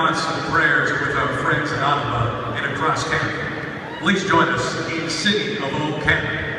thoughts and prayers with our friends in Ottawa and across Canada. Please join us in singing of Old Canada.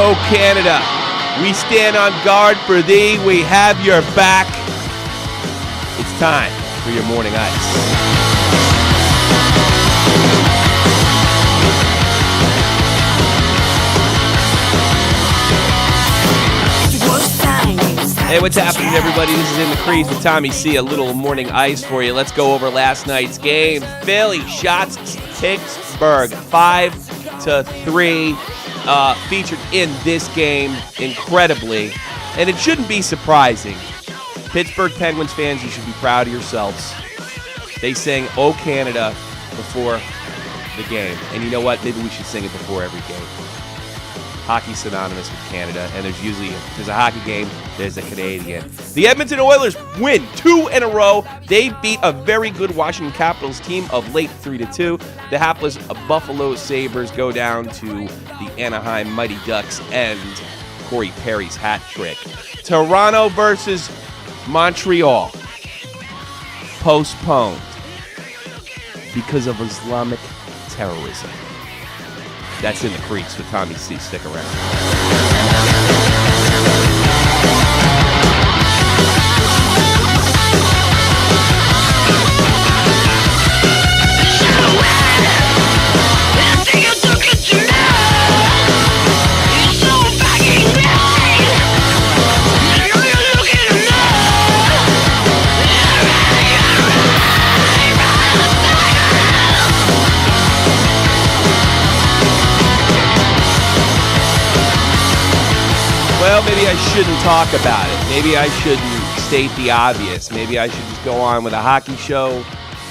O Canada, we stand on guard for thee. We have your back. It's time for your morning ice. Hey, what's happening, everybody? This is In the Crease with Tommy C. A little morning ice for you. Let's go over last night's game. Philly shots Pittsburgh 5-3. Featured in this game incredibly, and it shouldn't be surprising. Pittsburgh Penguins fans, you should be proud of yourselves. They sang "O Canada" before the game, and you know what? Maybe we should sing it before every game. Hockey's synonymous with Canada, and there's a hockey game, there's a Canadian. The Edmonton Oilers win 2 in a row. They beat a very good Washington Capitals team of late 3-2. The hapless Buffalo Sabres go down to the Anaheim Mighty Ducks and Corey Perry's hat trick. Toronto versus Montreal postponed because of Islamic terrorism. That's In the Crease with Tommy C. Stick around. Well, maybe I shouldn't talk about it. Maybe I shouldn't state the obvious. Maybe I should just go on with a hockey show,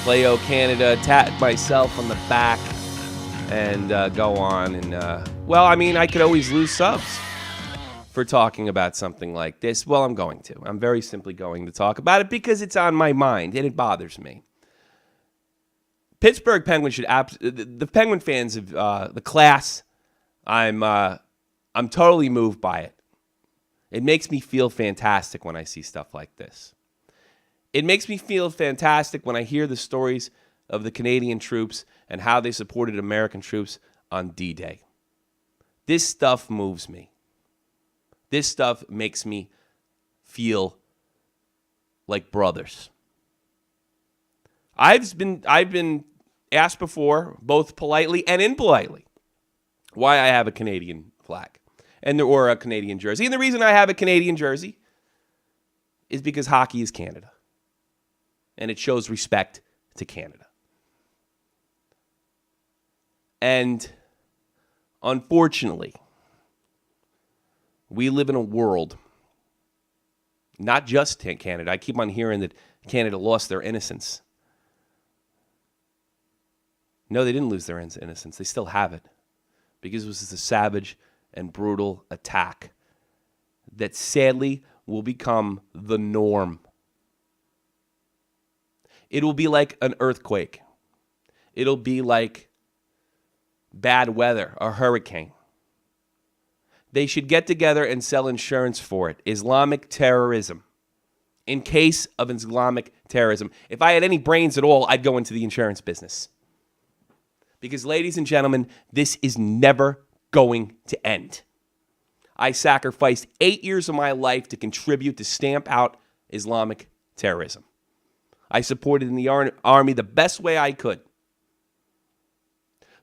play O Canada, tat myself on the back, and go on. And, I could always lose subs for talking about something like this. Well, I'm going to. I'm very simply going to talk about it because it's on my mind, and it bothers me. Pittsburgh Penguins should the Penguin fans of the class, I'm totally moved by it. It makes me feel fantastic when I see stuff like this. It makes me feel fantastic when I hear the stories of the Canadian troops and how they supported American troops on D-Day. This stuff moves me. This stuff makes me feel like brothers. I've been asked before, both politely and impolitely, why I have a Canadian flag. Or a Canadian jersey. And the reason I have a Canadian jersey is because hockey is Canada. And it shows respect to Canada. And unfortunately, we live in a world, not just Canada. I keep on hearing that Canada lost their innocence. No, they didn't lose their innocence. They still have it. Because it was a savage and brutal attack that sadly will become the norm. It will be like an earthquake. It'll be like bad weather, a hurricane. They should get together and sell insurance for it. Islamic terrorism. In case of Islamic terrorism. If I had any brains at all, I'd go into the insurance business. Because, ladies and gentlemen, this is never going to end. I sacrificed 8 years of my life to contribute to stamp out Islamic terrorism. I supported in the army the best way I could.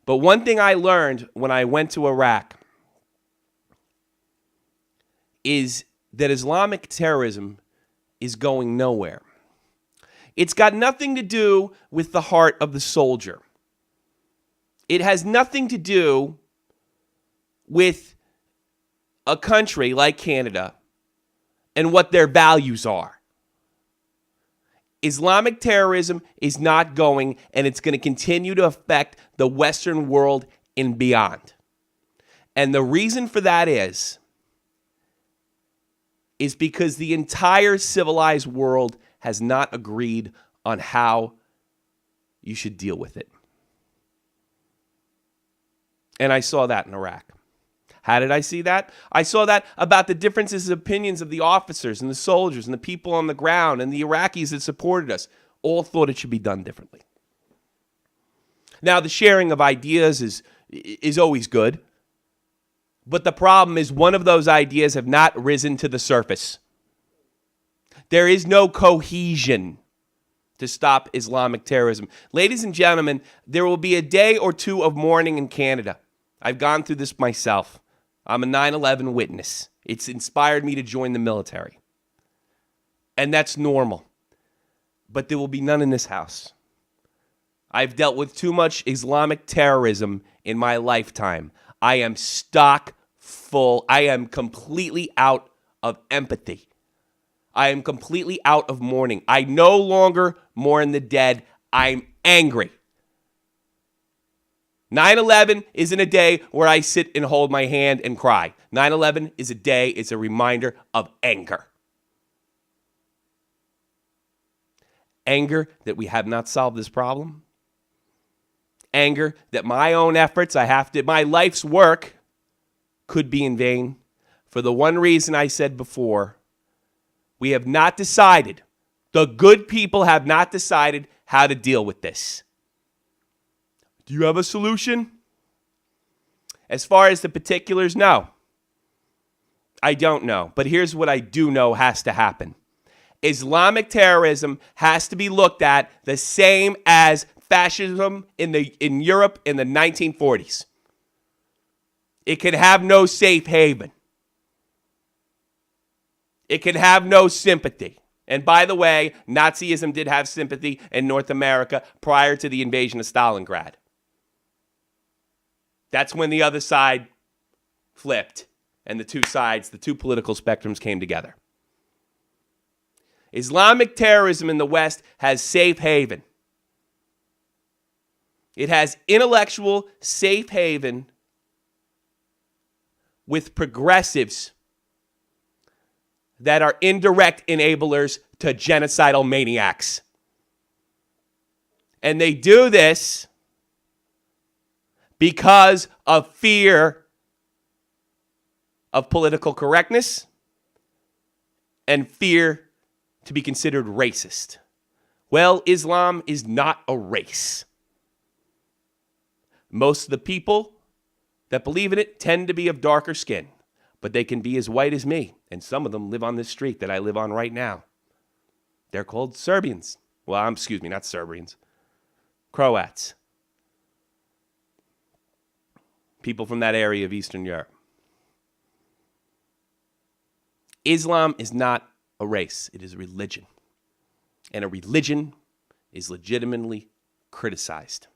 But one thing I learned when I went to Iraq is that Islamic terrorism is going nowhere. It's got nothing to do with the heart of the soldier. It has nothing to do with a country like Canada and what their values are. Islamic terrorism is not going, and it's going to continue to affect the Western world and beyond. And the reason for that is because the entire civilized world has not agreed on how you should deal with it. And I saw that in Iraq. How did I see that? I saw that about the differences of opinions of the officers and the soldiers and the people on the ground and the Iraqis that supported us. All thought it should be done differently. Now, the sharing of ideas is always good. But the problem is one of those ideas have not risen to the surface. There is no cohesion to stop Islamic terrorism. Ladies and gentlemen, there will be a day or two of mourning in Canada. I've gone through this myself. I'm a 9/11 witness. It's inspired me to join the military. And that's normal. But there will be none in this house. I've dealt with too much Islamic terrorism in my lifetime. I am stock full. I am completely out of empathy. I am completely out of mourning. I no longer mourn the dead. I'm angry. 9/11 isn't a day where I sit and hold my hand and cry. 9/11 is a day, it's a reminder of anger. Anger that we have not solved this problem. Anger that my own efforts, my life's work could be in vain. For the one reason I said before, we have not decided, the good people have not decided how to deal with this. Do you have a solution? As far as the particulars, no. I don't know. But here's what I do know has to happen. Islamic terrorism has to be looked at the same as fascism in Europe in the 1940s. It can have no safe haven. It can have no sympathy. And by the way, Nazism did have sympathy in North America prior to the invasion of Stalingrad. That's when the other side flipped and the two sides, the two political spectrums came together. Islamic terrorism in the West has safe haven. It has intellectual safe haven with progressives that are indirect enablers to genocidal maniacs. And they do this because of fear of political correctness and fear to be considered racist. Well, Islam is not a race. Most of the people that believe in it tend to be of darker skin, but they can be as white as me, and some of them live on this street that I live on right now. They're called Serbians. Well, excuse me, not Serbians. Croats. People from that area of Eastern Europe. Islam is not a race. It is a religion. And a religion is legitimately criticized.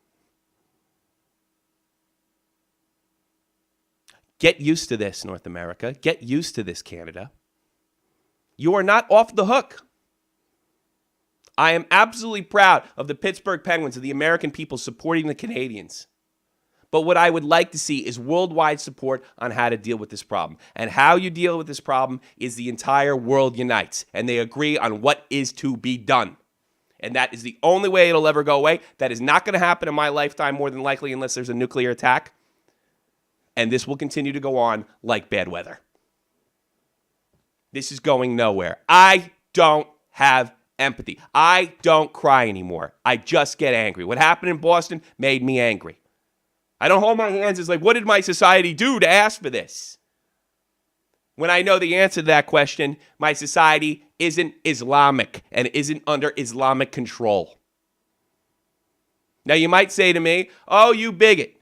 Get used to this, North America. Get used to this, Canada. You are not off the hook. I am absolutely proud of the Pittsburgh Penguins, of the American people supporting the Canadians. But what I would like to see is worldwide support on how to deal with this problem. And how you deal with this problem is the entire world unites, and they agree on what is to be done. And that is the only way it'll ever go away. That is not going to happen in my lifetime, more than likely, unless there's a nuclear attack. And this will continue to go on like bad weather. This is going nowhere. I don't have empathy. I don't cry anymore. I just get angry. What happened in Boston made me angry. I don't hold my hands as like, what did my society do to ask for this? When I know the answer to that question, my society isn't Islamic and isn't under Islamic control. Now you might say to me, oh, you bigot.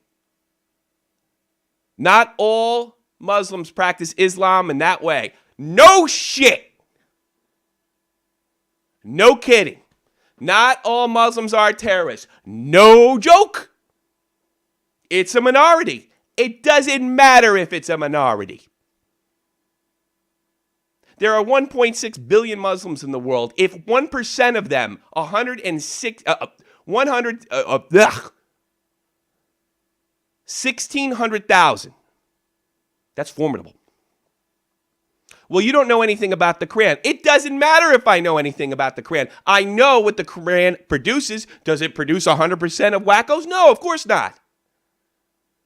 Not all Muslims practice Islam in that way. No shit. No kidding. Not all Muslims are terrorists. No joke. It's a minority. It doesn't matter if it's a minority. There are 1.6 billion Muslims in the world. If 1% of them, 1,600,000, that's formidable. Well, you don't know anything about the Quran. It doesn't matter if I know anything about the Quran. I know what the Quran produces. Does it produce 100% of wackos? No, of course not.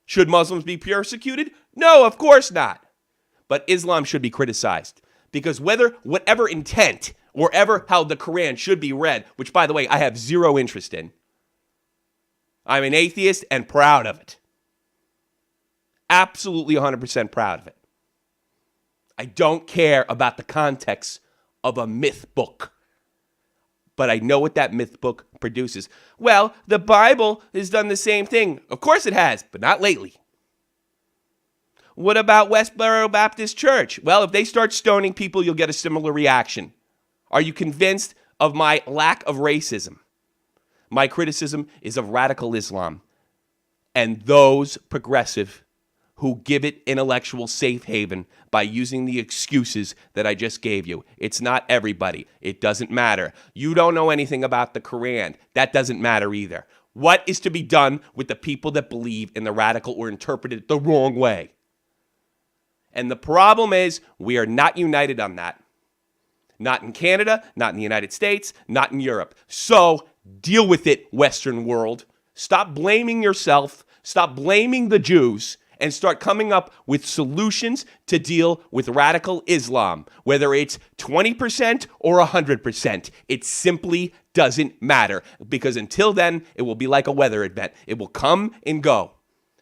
Should Muslims be persecuted? No, of course not. But Islam should be criticized. Because whatever intent or ever how the Quran should be read, which, by the way, I have zero interest in, I'm an atheist and proud of it. Absolutely 100% proud of it. I don't care about the context of a myth book. But I know what that myth book produces. Well, the Bible has done the same thing. Of course it has, but not lately. What about Westboro Baptist Church? Well, if they start stoning people, you'll get a similar reaction. Are you convinced of my lack of racism? My criticism is of radical Islam and those progressive who give it intellectual safe haven by using the excuses that I just gave you. It's not everybody. It doesn't matter. You don't know anything about the Quran. That doesn't matter either. What is to be done with the people that believe in the radical or interpret it the wrong way? And the problem is we are not united on that. Not in Canada, not in the United States, not in Europe. So deal with it, Western world. Stop blaming yourself. Stop blaming the Jews. And start coming up with solutions to deal with radical Islam. Whether it's 20% or 100%. It simply doesn't matter. Because until then, it will be like a weather event. It will come and go.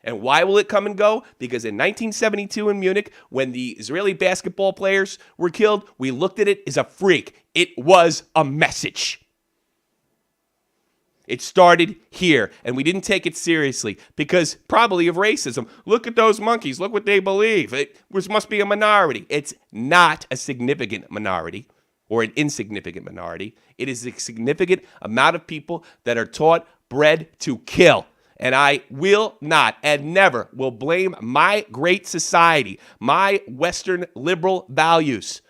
And why will it come and go? Because in 1972 in Munich, when the Israeli basketball players were killed, we looked at it as a freak. It was a message. It started here, and we didn't take it seriously because probably of racism. Look at those monkeys. Look what they believe. It must be a minority. It's not a significant minority or an insignificant minority. It is a significant amount of people that are taught, bred to kill. And I will not and never will blame my great society, my Western liberal values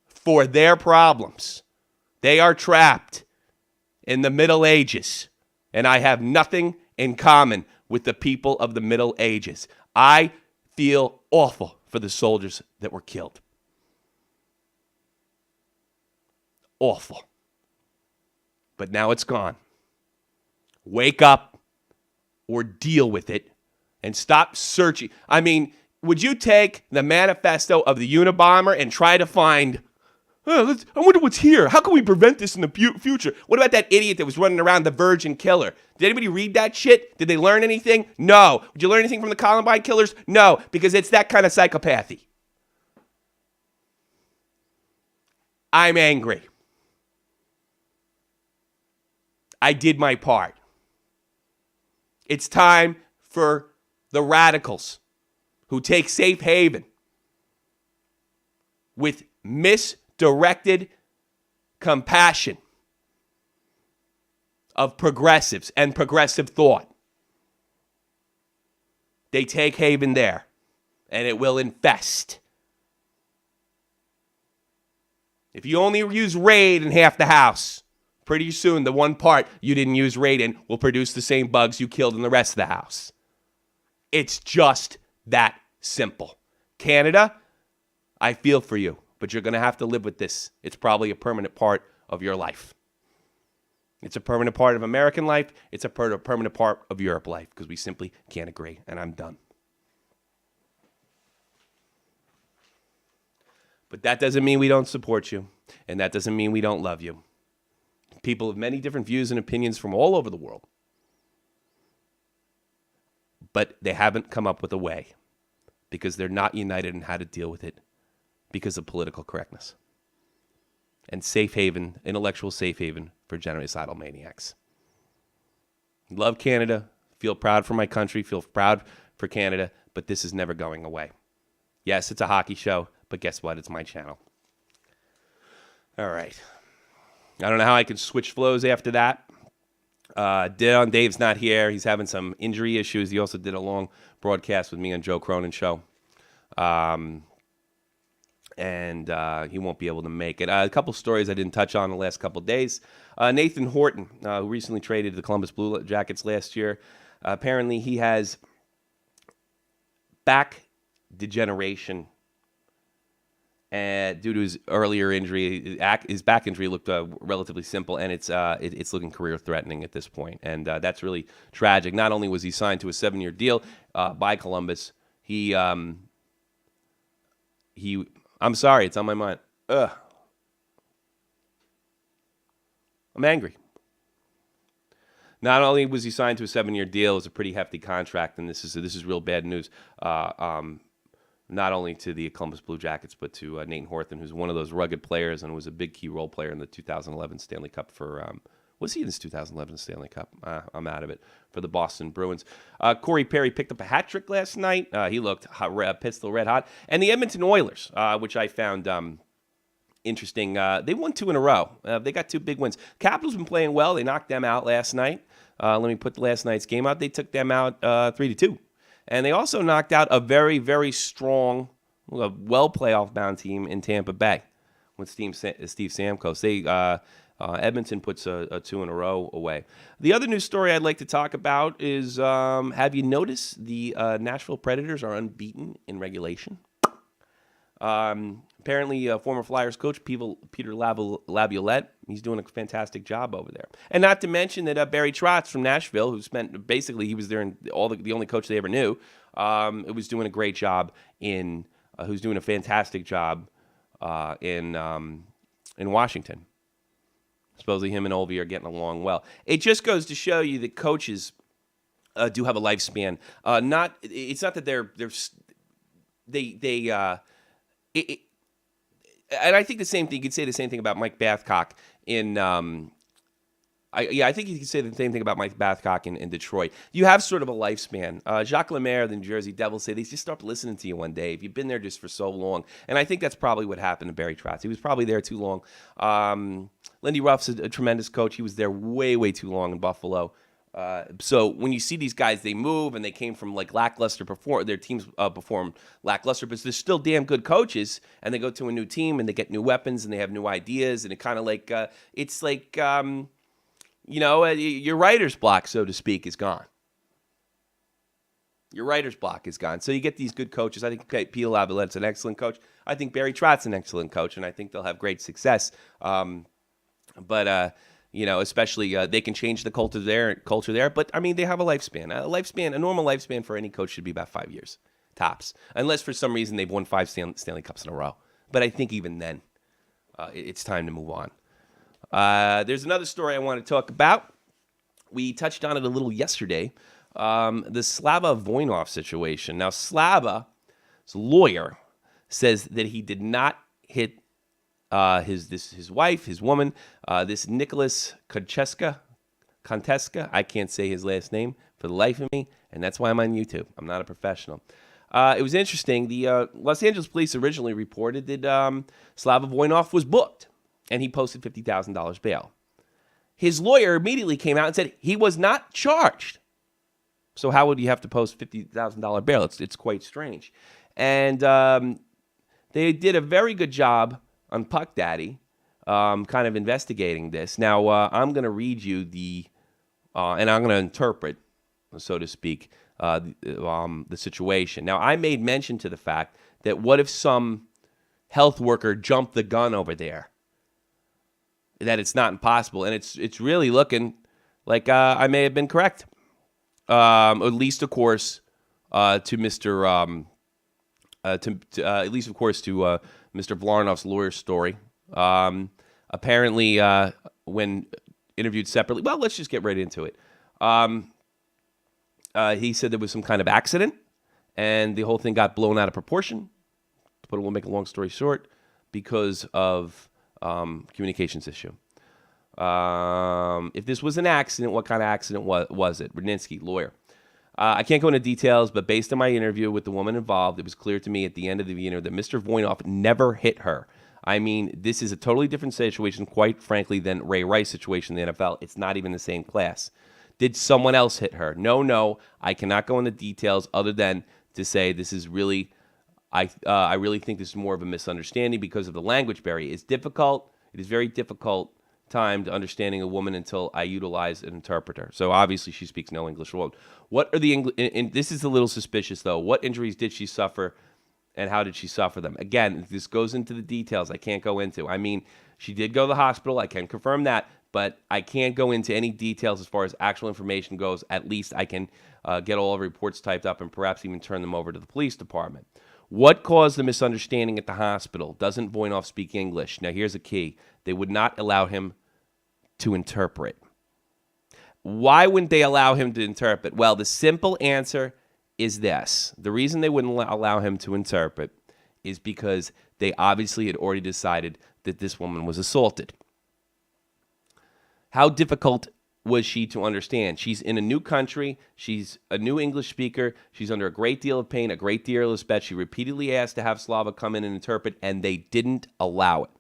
for their problems. They are trapped in the Middle Ages, and I have nothing in common with the people of the Middle Ages. I feel awful for the soldiers that were killed. Awful. But now it's gone. Wake up. Or deal with it and stop searching. I mean, would you take the manifesto of the Unabomber and try to find, I wonder what's here. How can we prevent this in the future? What about that idiot that was running around the Virgin Killer? Did anybody read that shit? Did they learn anything? No. Did you learn anything from the Columbine killers? No, because it's that kind of psychopathy. I'm angry. I did my part. It's time for the radicals who take safe haven with misdirected compassion of progressives and progressive thought. They take haven there, and it will infest. If you only use raid in half the house, pretty soon, the one part you didn't use raid in will produce the same bugs you killed in the rest of the house. It's just that simple. Canada, I feel for you, but you're going to have to live with this. It's probably a permanent part of your life. It's a permanent part of American life. It's a permanent part of Europe life because we simply can't agree. And I'm done. But that doesn't mean we don't support you. And that doesn't mean we don't love you. People of many different views and opinions from all over the world. But they haven't come up with a way because they're not united in how to deal with it because of political correctness. And safe haven, intellectual safe haven for genocidal maniacs. Love Canada, feel proud for my country, feel proud for Canada, but this is never going away. Yes, it's a hockey show, but guess what? It's my channel. All right. I don't know how I can switch flows after that. Dave's not here. He's having some injury issues. He also did a long broadcast with me on Joe Cronin show. And he won't be able to make it. A couple stories I didn't touch on the last couple days. Nathan Horton, who recently traded to the Columbus Blue Jackets last year. Apparently he has back degeneration due to his earlier injury. His back injury looked relatively simple, and it's looking career-threatening at this point. And that's really tragic. Not only was he signed to a 7-year deal by Columbus, I'm sorry, it's on my mind. I'm angry. Not only was he signed to a 7-year deal, it was a pretty hefty contract, and this is real bad news. Not only to the Columbus Blue Jackets, but to Nathan Horton, who's one of those rugged players and was a big key role player in the 2011 Stanley Cup for. Was he in this 2011 Stanley Cup? I'm out of it. For the Boston Bruins. Corey Perry picked up a hat trick last night. He looked pistol red hot. And the Edmonton Oilers, which I found interesting, they won 2 in a row. They got 2 big wins. Capitals been playing well. They knocked them out last night. Let me put the last night's game out. They took them out 3-2. And they also knocked out a very, very strong, well playoff-bound team in Tampa Bay with Steve Stamkos. Edmonton puts a 2 in a row away. The other news story I'd like to talk about is, have you noticed the Nashville Predators are unbeaten in regulation? Apparently, former Flyers coach Peter Laviolette, he's doing a fantastic job over there. And not to mention that Barry Trotz from Nashville, who spent basically he was there and the only coach they ever knew, was doing a great job who's doing a fantastic job in Washington. Supposedly him and Ovi are getting along well. It just goes to show you that coaches do have a lifespan. It's not that and I think the same thing. You could say the same thing about Mike Babcock I think you could say the same thing about Mike Babcock in Detroit. You have sort of a lifespan. Jacques Lemaire, the New Jersey Devils, say they just start listening to you one day if you've been there just for so long. And I think that's probably what happened to Barry Trotz. He was probably there too long. Lindy Ruff's a tremendous coach. He was there way, way too long in Buffalo. So when you see these guys, they move and they came from like lackluster their teams perform lackluster, but they're still damn good coaches. And they go to a new team and they get new weapons and they have new ideas. And it kind of like it's like your writer's block, so to speak, is gone. Your writer's block is gone. So you get these good coaches. I think Peter Laviolette's an excellent coach. I think Barry Trotz's an excellent coach, and I think they'll have great success. Especially they can change the culture there. But, I mean, they have a lifespan. A normal lifespan for any coach should be about 5 years, tops. Unless for some reason they've won 5 Stanley Cups in a row. But I think even then, it's time to move on. There's another story I want to talk about. We touched on it a little yesterday. The Slava Voynov situation. Now, Slava's lawyer says that he did not hit his wife, his woman, this Nicholas Konteska. I can't say his last name for the life of me, and that's why I'm on YouTube. I'm not a professional. It was interesting. The Los Angeles police originally reported that Slava Voynov was booked, and he posted $50,000 bail. His lawyer immediately came out and said he was not charged. So how would you have to post $50,000 bail? It's quite strange. And they did a very good job on Puck Daddy, kind of investigating this. Now, I'm going to read you and I'm going to interpret, so to speak, the situation. Now, I made mention to the fact that what if some health worker jumped the gun over there? that it's not impossible, and it's really looking like I may have been correct. At least, of course, to Mr. At least, of course, to Mr. Vlarnov's lawyer's story. Apparently, when interviewed separately, well, let's just get right into it. He said there was some kind of accident, and the whole thing got blown out of proportion. But we'll make a long story short, because of communications issue. If this was an accident, what kind of accident was it? Rudnitsky, lawyer. I can't go into details, but based on my interview with the woman involved, it was clear to me at the end of the interview that Mr. Voynov never hit her. I mean, this is a totally different situation, quite frankly, than Ray Rice's situation in the NFL. It's not even the same class. Did someone else hit her? No. I cannot go into details other than to say this is really, I really think this is more of a misunderstanding because of the language barrier. It's difficult. It is very difficult time to understanding a woman until I utilize an interpreter. So obviously she speaks no English. What are the and this is a little suspicious though. What injuries did she suffer, and how did she suffer them? Again, this goes into the details I can't go into. I mean, she did go to the hospital. I can confirm that, but I can't go into any details as far as actual information goes. At least I can get all the reports typed up and perhaps even turn them over to the police department. What caused the misunderstanding at the hospital? Doesn't Voynov speak English? Now, here's a key. They would not allow him to interpret. Why wouldn't they allow him to interpret? Well, the simple answer is this. The reason they wouldn't allow him to interpret is because they obviously had already decided that this woman was assaulted. How difficult was she to understand? She's in a new country. She's a new English speaker. She's under a great deal of pain, a great deal of stress. She repeatedly asked to have Slava come in and interpret, and they didn't allow it.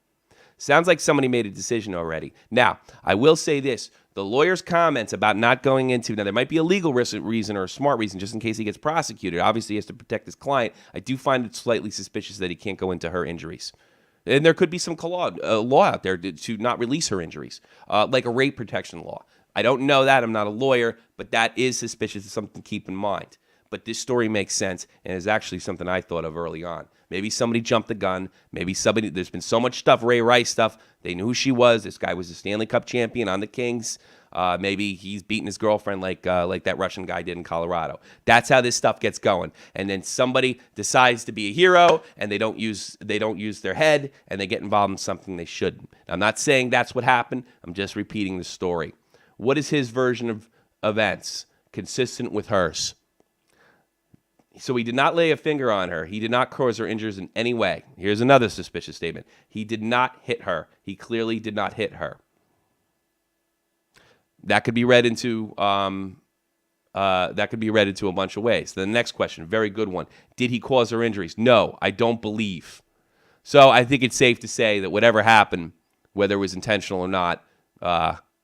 Sounds like somebody made a decision already. Now, I will say this. The lawyer's comments about not going into, now there might be a legal reason or a smart reason just in case he gets prosecuted. Obviously, he has to protect his client. I do find it slightly suspicious that he can't go into her injuries. And there could be some law out there to not release her injuries, like a rape protection law. I don't know that. I'm not a lawyer, but that is suspicious. It's something to keep in mind. But this story makes sense and is actually something I thought of early on. Maybe somebody jumped the gun. Maybe somebody, there's been so much stuff, Ray Rice stuff. They knew who she was. This guy was a Stanley Cup champion on the Kings. Maybe he's beating his girlfriend like that Russian guy did in Colorado. That's how this stuff gets going. And then somebody decides to be a hero, and they don't use their head, and they get involved in something they shouldn't. Now, I'm not saying that's what happened. I'm just repeating the story. What is his version of events consistent with hers? So he did not lay a finger on her. He did not cause her injuries in any way. Here's another suspicious statement. He did not hit her. He clearly did not hit her. That could be read into a bunch of ways. The next question, very good one. Did he cause her injuries? No, I don't believe. So I think it's safe to say that whatever happened, whether it was intentional or not,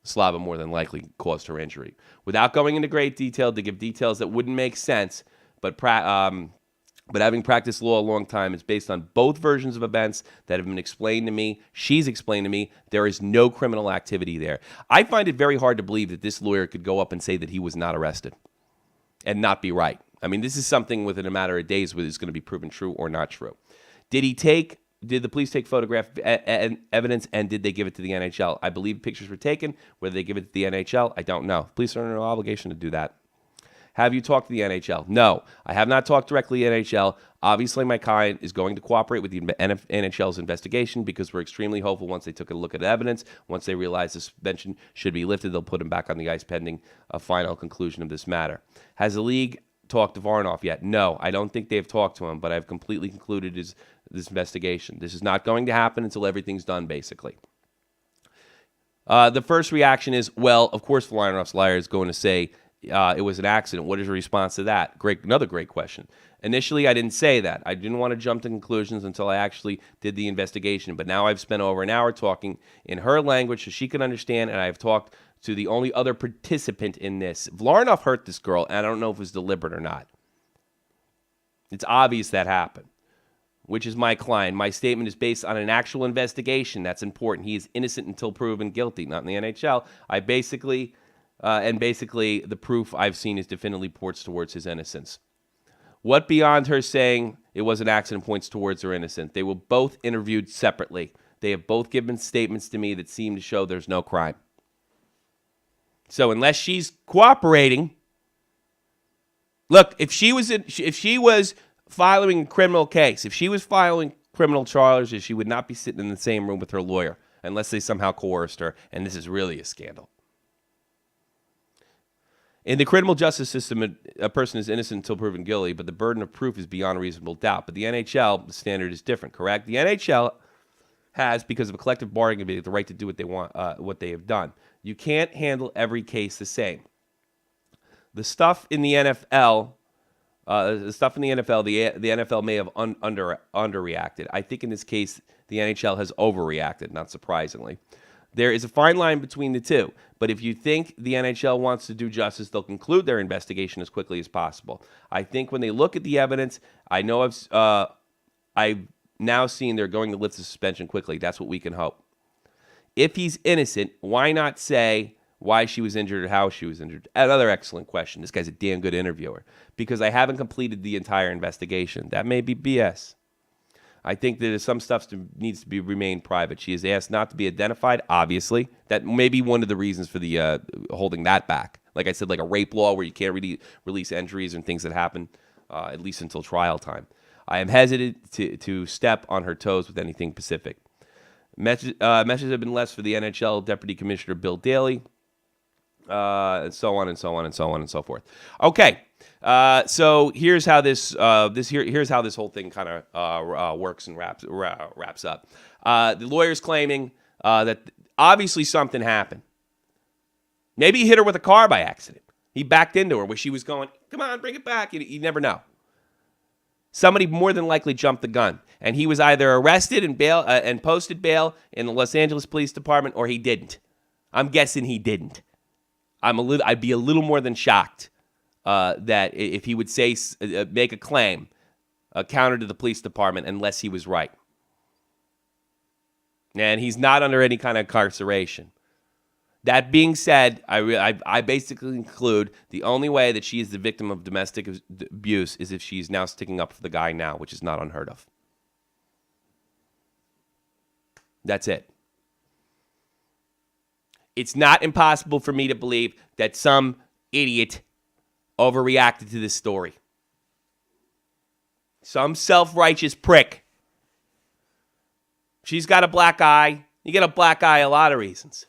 Slava more than likely caused her injury. Without going into great detail to give details that wouldn't make sense, but having practiced law a long time, it's based on both versions of events that have been explained to me. She's explained to me there is no criminal activity there. I find it very hard to believe that this lawyer could go up and say that he was not arrested and not be right. I mean, this is something within a matter of days whether it's going to be proven true or not true. Did the police take photograph evidence, and did they give it to the NHL? I believe pictures were taken. Whether they give it to the NHL, I don't know. Police are under no obligation to do that. Have you talked to the NHL? No, I have not talked directly to the NHL. Obviously, my client is going to cooperate with the NHL's investigation because we're extremely hopeful once they took a look at the evidence, once they realize the suspension should be lifted, they'll put him back on the ice pending a final conclusion of this matter. Has the league talked to Voynov yet? No, I don't think they've talked to him, but I've completely concluded this investigation. This is not going to happen until everything's done, basically. The first reaction is, well, of course, Voynov's lawyer is going to say, it was an accident. What is your response to that? Another great question. Initially, I didn't say that. I didn't want to jump to conclusions until I actually did the investigation. But now I've spent over an hour talking in her language so she can understand, and I've talked to the only other participant in this. Voynov hurt this girl, and I don't know if it was deliberate or not. It's obvious that happened, which is my client. My statement is based on an actual investigation. That's important. He is innocent until proven guilty, not in the NHL. Basically, the proof I've seen is definitively points towards his innocence. What beyond her saying it was an accident points towards her innocence? They were both interviewed separately. They have both given statements to me that seem to show there's no crime. So unless she's cooperating, look, if she was filing a criminal case, if she was filing criminal charges, she would not be sitting in the same room with her lawyer unless they somehow coerced her, and this is really a scandal. In the criminal justice system, a person is innocent until proven guilty, but the burden of proof is beyond a reasonable doubt. But the NHL, the standard is different, correct? The NHL has, because of a collective bargaining agreement, the right to do what they want, what they have done. You can't handle every case the same. The stuff in the NFL, the NFL may have underreacted. I think in this case, the NHL has overreacted, not surprisingly. There is a fine line between the two, but if you think the NHL wants to do justice, they'll conclude their investigation as quickly as possible. I think when they look at the evidence, I know I've now seen they're going to lift the suspension quickly. That's what we can hope. If he's innocent, why not say why she was injured or how she was injured? Another excellent question. This guy's a damn good interviewer. Because I haven't completed the entire investigation. That may be BS. I think that some stuff needs to be remain private. She is asked not to be identified, obviously. That may be one of the reasons for the holding that back. Like I said, like a rape law where you can't really release injuries and things that happen, at least until trial time. I am hesitant to step on her toes with anything specific. Messages have been left for the NHL Deputy Commissioner Bill Daly, and so on and so on and so on and so forth. Okay. So here's how here's how this whole thing kind of works and wraps up. The lawyer's claiming that obviously something happened. Maybe he hit her with a car by accident. He backed into her where she was going, "Come on, bring it back." You never know. Somebody more than likely jumped the gun, and he was either arrested and posted bail in the Los Angeles Police Department, or he didn't. I'm guessing he didn't. I'd be a little more than shocked. That if he would say make a claim, counter to the police department, unless he was right. And he's not under any kind of incarceration. That being said, I basically conclude the only way that she is the victim of domestic abuse is if she's now sticking up for the guy now, which is not unheard of. That's it. It's not impossible for me to believe that some idiot overreacted to this story. Some self-righteous prick. She's got a black eye. You get a black eye a lot of reasons.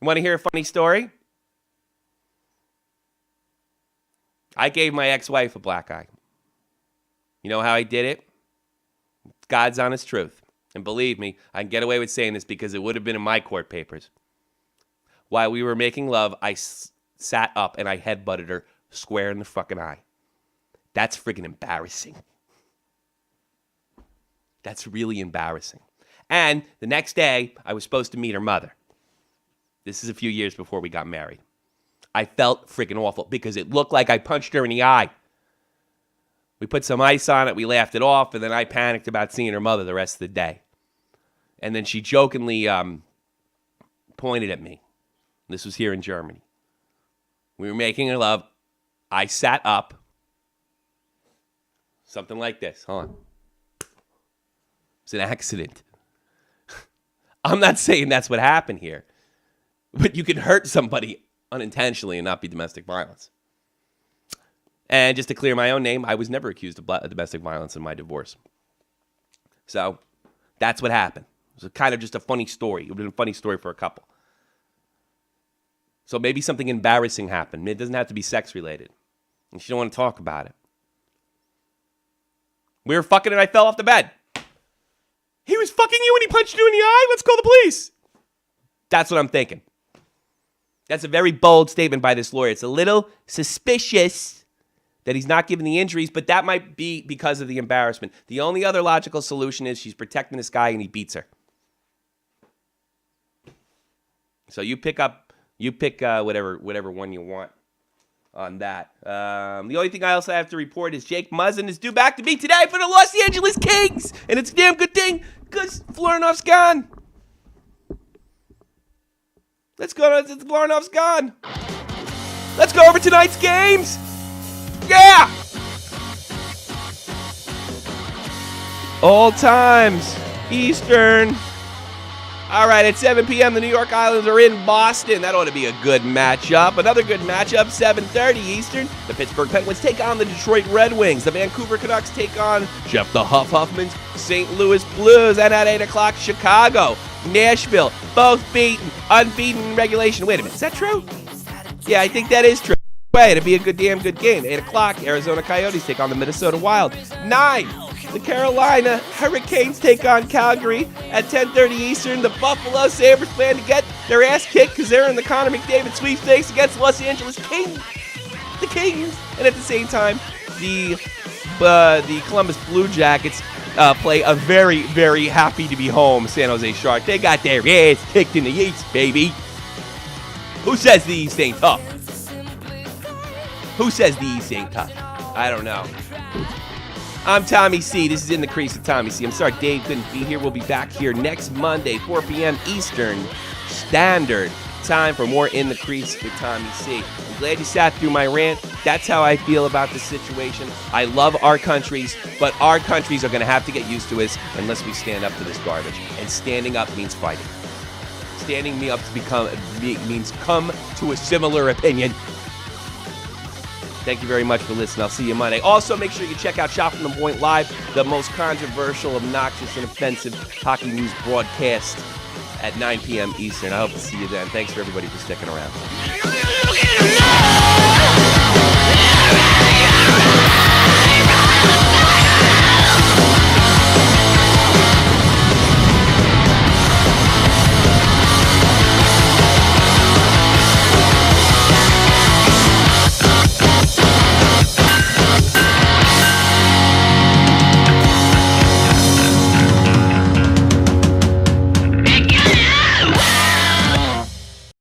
You want to hear a funny story? I gave my ex-wife a black eye. You know how I did it? God's honest truth. And believe me, I can get away with saying this because it would have been in my court papers. While we were making love, I sat up and I headbutted her square in the fucking eye. That's friggin' embarrassing. That's really embarrassing. And the next day, I was supposed to meet her mother. This is a few years before we got married. I felt friggin' awful because it looked like I punched her in the eye. We put some ice on it, we laughed it off, and then I panicked about seeing her mother the rest of the day. And then she jokingly pointed at me. This was here in Germany. We were making love. I sat up. Something like this. Hold on. It's an accident. I'm not saying that's what happened here. But you can hurt somebody unintentionally and not be domestic violence. And just to clear my own name, I was never accused of domestic violence in my divorce. So that's what happened. It was kind of just a funny story. It would have been a funny story for a couple. So maybe something embarrassing happened. It doesn't have to be sex related. And she don't want to talk about it. We were fucking and I fell off the bed. He was fucking you and he punched you in the eye? Let's call the police. That's what I'm thinking. That's a very bold statement by this lawyer. It's a little suspicious that he's not giving the injuries, but that might be because of the embarrassment. The only other logical solution is she's protecting this guy and he beats her. So you pick whatever one you want on that. The only thing I also have to report is Jake Muzzin is due back to me today for the Los Angeles Kings, and it's a damn good thing because Voronov's gone. Let's go. Voronov's gone. Let's go over tonight's games. Yeah. All times. Eastern. All right, at 7 p.m., the New York Islanders are in Boston. That ought to be a good matchup. Another good matchup, 7:30 Eastern. The Pittsburgh Penguins take on the Detroit Red Wings. The Vancouver Canucks take on Jeff the Huffman's St. Louis Blues. And at 8 o'clock, Chicago, Nashville, both unbeaten in regulation. Wait a minute, is that true? Yeah, I think that is true. Wait, it'd be a damn good game. 8 o'clock, Arizona Coyotes take on the Minnesota Wild. 9, the Carolina Hurricanes take on Calgary. At 10:30 Eastern, the Buffalo Sabres plan to get their ass kicked because they're in the Connor McDavid sweepstakes against the Los Angeles Kings. The Kings. And at the same time, the Columbus Blue Jackets play a very, very happy to be home San Jose Sharks. They got their ass kicked in the East, baby. Who says the East ain't tough? Who says the East ain't tough? I don't know. I'm Tommy C. This is In the Crease with Tommy C. I'm sorry Dave couldn't be here. We'll be back here next Monday, 4 p.m. Eastern Standard Time for more In the Crease with Tommy C. I'm glad you sat through my rant. That's how I feel about the situation. I love our countries, but our countries are going to have to get used to us unless we stand up to this garbage. And standing up means fighting. Standing me up means come to a similar opinion. Thank you very much for listening. I'll see you Monday. Also, make sure you check out Shot from the Point Live, the most controversial, obnoxious, and offensive hockey news broadcast at 9 p.m. Eastern. I hope to see you then. Thanks for everybody for sticking around.